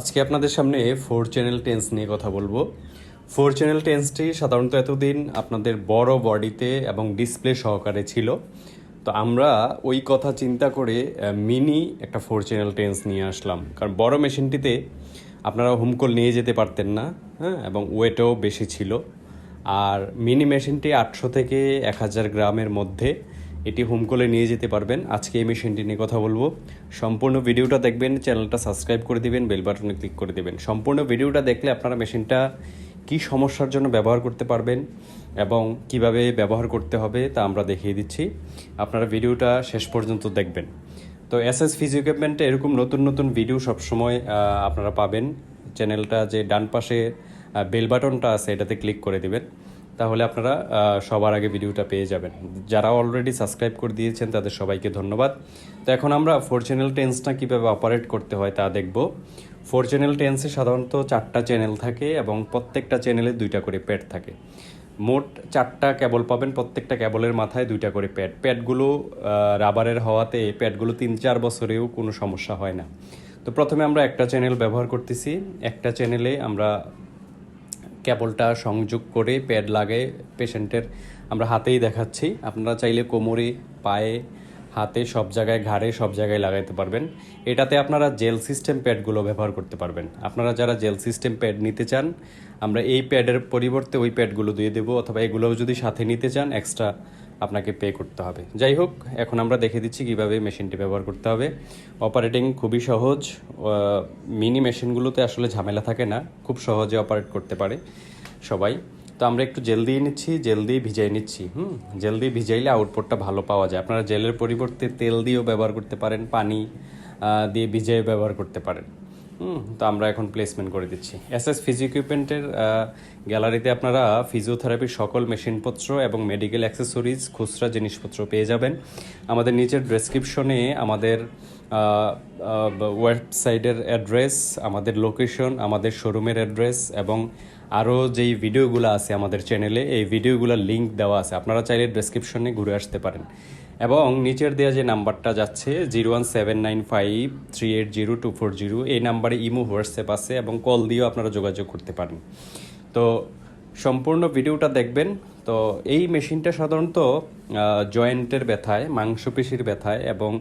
আজকে আপনাদের সামনে 4 চ্যানেল টেন্স নিয়ে কথা বলবো। 4 চ্যানেল টেন্সটি সাধারণত এতদিন আপনাদের বড় বডিতে এবং ডিসপ্লে সহকারে ছিল। তো আমরা ওই কথা চিন্তা করে মিনি একটা 4 চ্যানেল টেন্স নিয়ে আসলাম, কারণ বড় মেশিনটিতে আপনারা হোম কল নিয়ে যেতে পারতেন না, হ্যাঁ, এবং ওয়েটও বেশি ছিল। আর মিনি মেশিনটি 800 থেকে 1000 গ্রামের মধ্যে, এটি হোম কলে নিয়ে যেতে পারবেন। আজকে এই মেশিনটি নিয়ে কথা বলবো। সম্পূর্ণ ভিডিওটা দেখবেন, চ্যানেলটা সাবস্ক্রাইব করে দিবেন, বেল বাটনে ক্লিক করে দিবেন। সম্পূর্ণ ভিডিওটা দেখলে আপনারা মেশিনটা কী সমস্যার জন্য ব্যবহার করতে পারবেন এবং কিভাবে ব্যবহার করতে হবে তা আমরা দেখিয়ে দিচ্ছি। আপনারা ভিডিওটা শেষ পর্যন্ত দেখবেন। তো এসএস ফিজিও ইকুইপমেন্টে এরকম নতুন নতুন ভিডিও সবসময় আপনারা পাবেন। চ্যানেলটা যে ডান পাশে বেল বাটনটা আছে এটাতে ক্লিক করে দিবেন, তাহলে আপনারা সবার আগে ভিডিওটা পেয়ে যাবেন। যারা অলরেডি সাবস্ক্রাইব করে দিয়েছেন তাদের সবাইকে ধন্যবাদ। তো এখন আমরা 4 চ্যানেল টেন্সটা কীভাবে অপারেট করতে হয় তা দেখব। 4 চ্যানেল টেন্সে সাধারণত 4টা চ্যানেল থাকে এবং প্রত্যেকটা চ্যানেলে 2টা করে প্যাড থাকে। মোট 4টা ক্যাবল পাবেন, প্রত্যেকটা ক্যাবলের মাথায় 2টা করে প্যাডগুলো রাবারের হওয়াতে প্যাডগুলো 3-4 বছরেও কোনো সমস্যা হয় না। তো প্রথমে আমরা একটা চ্যানেল ব্যবহার করতেছি। একটা চ্যানেলে আমরা কেবলটা সংযোগ করে প্যাড লাগাই পেশেন্টের, আমরা হাতেই দেখাচ্ছি, আপনারা চাইলে কোমরে, পায়ে, হাতে, সব জায়গায়, ঘাড়ে, সব জায়গায় লাগাইতে পারবেন। এটাতে আপনারা জেল সিস্টেম প্যাডগুলো ব্যবহার করতে পারবেন। আপনারা যারা জেল সিস্টেম প্যাড নিতে চান, আমরা এই প্যাডের পরিবর্তে ওই প্যাডগুলো দিয়ে দেবো, অথবা এগুলোও যদি সাথে নিতে চান এক্সট্রা আপনাকে পে করতে হবে। যাই হোক, এখন আমরা দেখে দিচ্ছি কীভাবে মেশিনটি ব্যবহার করতে হবে। অপারেটিং খুবই সহজ। মিনি মেশিনগুলোতে আসলে ঝামেলা থাকে না, খুব সহজে অপারেট করতে পারে সবাই। তো আমরা একটু জেল দিয়ে নিচ্ছি, জেল দিয়ে ভিজাই নিচ্ছি। জেল দিয়ে ভিজাইলে আউটপুটটা ভালো পাওয়া যায়। আপনারা জেলের পরিবর্তে তেল দিয়েও ব্যবহার করতে পারেন, পানি দিয়ে ভিজিয়ে ব্যবহার করতে পারেন। তো আমরা এখন প্লেসমেন্ট করে দিচ্ছি। এসএস ফিজিও ইকুইপমেন্টের গ্যালারিতে আপনারা ফিজিওথেরাপির সকল মেশিনপত্র এবং মেডিকেল অ্যাক্সেসরিজ, খুচরা জিনিসপত্র পেয়ে যাবেন। আমাদের নিচের ডেসক্রিপশনে আমাদের ওয়েবসাইটের অ্যাড্রেস, আমাদের লোকেশন, আমাদের শোরুমের অ্যাড্রেস এবং আরও যেই ভিডিওগুলো আছে আমাদের চ্যানেলে, এই ভিডিওগুলোর লিঙ্ক দেওয়া আছে। আপনারা চাইলে ডেসক্রিপশনে ঘুরে আসতে পারেন। এবং নিচের দেওয়া যে নাম্বারটা যাচ্ছে 01795380240, এই নাম্বারে ইমো, হোয়াটসঅ্যাপ আছে এবং কল দিয়েও আপনারা যোগাযোগ করতে পারেন। তো সম্পূর্ণ ভিডিওটা দেখবেন। তো এই মেশিনটা সাধারণত জয়েন্টের ব্যথায়, মাংসপেশির ব্যথায় এবং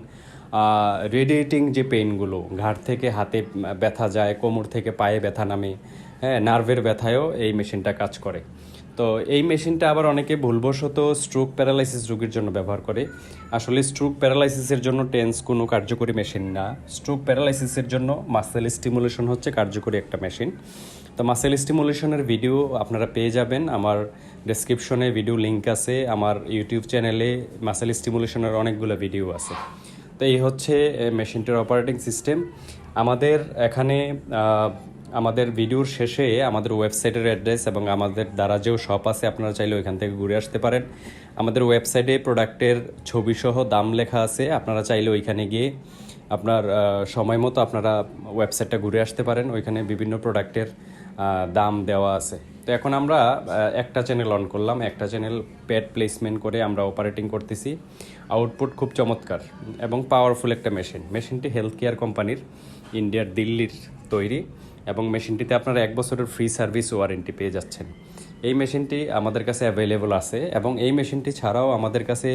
রেডিয়েটিং যে পেইনগুলো, ঘাড় থেকে হাতে ব্যথা যায়, কোমর থেকে পায়ে ব্যথা নামে, হ্যাঁ, নার্ভের ব্যথায়ও এই মেশিনটা কাজ করে। তো এই মেশিনটা আবার অনেকে ভুলবশত স্ট্রোক প্যারালাইসিস রোগীর জন্য ব্যবহার করে। আসলে স্ট্রোক প্যারালাইসিসের জন্য টেন্স কোনো কার্যকরী মেশিন না। স্ট্রোক প্যারালাইসিসের জন্য মাসেল স্টিমুলেশন হচ্ছে কার্যকরী একটা মেশিন। তো মাসেল স্টিমুলেশনের ভিডিও আপনারা পেয়ে যাবেন, আমার ডেসক্রিপশনে ভিডিও লিঙ্ক আছে। আমার ইউটিউব চ্যানেলে মাসেল স্টিমুলেশনের অনেকগুলো ভিডিও আছে। তো এই হচ্ছে মেশিনটার অপারেটিং সিস্টেম। আমাদের এখানে আমাদের ভিডিওর শেষে আমাদের ওয়েবসাইটের অ্যাড্রেস এবং আমাদের দারাজেও শপ আছে, আপনারা চাইলে ওইখান থেকে ঘুরে আসতে পারেন। আমাদের ওয়েবসাইটে প্রোডাক্টের ছবিসহ দাম লেখা আছে, আপনারা চাইলে ওইখানে গিয়ে আপনার সময় মতো আপনারা ওয়েবসাইটটা ঘুরে আসতে পারেন। ওইখানে বিভিন্ন প্রোডাক্টের দাম দেওয়া আছে। তো এখন আমরা একটা চ্যানেল অন করলাম, একটা চ্যানেল প্যাড প্লেসমেন্ট করে আমরা অপারেটিং করতেছি। আউটপুট খুব চমৎকার এবং পাওয়ারফুল একটা মেশিনটি হেলথ কেয়ার কোম্পানির, ইন্ডিয়ার দিল্লির তৈরি এবং মেশিনটিতে আপনারা 1 বছরের ফ্রি সার্ভিস ওয়ারেন্টি পেয়ে যাচ্ছেন। এই মেশিনটি আমাদের কাছে অ্যাভেলেবল আছে এবং এই মেশিনটি ছাড়াও আমাদের কাছে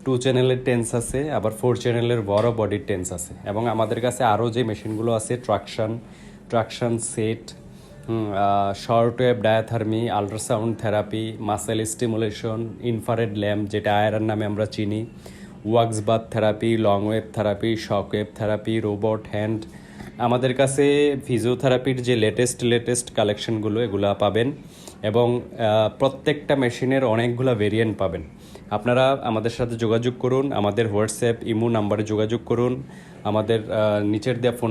2 চ্যানেলের টেন্স আছে, আবার 4 চ্যানেলের বড় বডির টেন্স আছে এবং আমাদের কাছে আরও যে মেশিনগুলো আছে traction set, short wave diathermy, ultrasound therapy, muscle stimulation, infrared lamp যেটা আয়রন নামে আমরা চিনি, wax bath therapy, long wave therapy, shock wave therapy, robot hand, আমাদের কাছে ফিজিওথেরাপির যে লেটেস্ট কালেকশনগুলো এগুলো পাবেন এবং প্রত্যেকটা মেশিনের অনেকগুলো ভেরিয়েন্ট পাবেন। আপনারা আমাদের সাথে যোগাযোগ করুন, আমাদের হোয়াটসঅ্যাপ, ইমো নাম্বারে যোগাযোগ করুন, আমাদের নিচের দেওয়া ফোন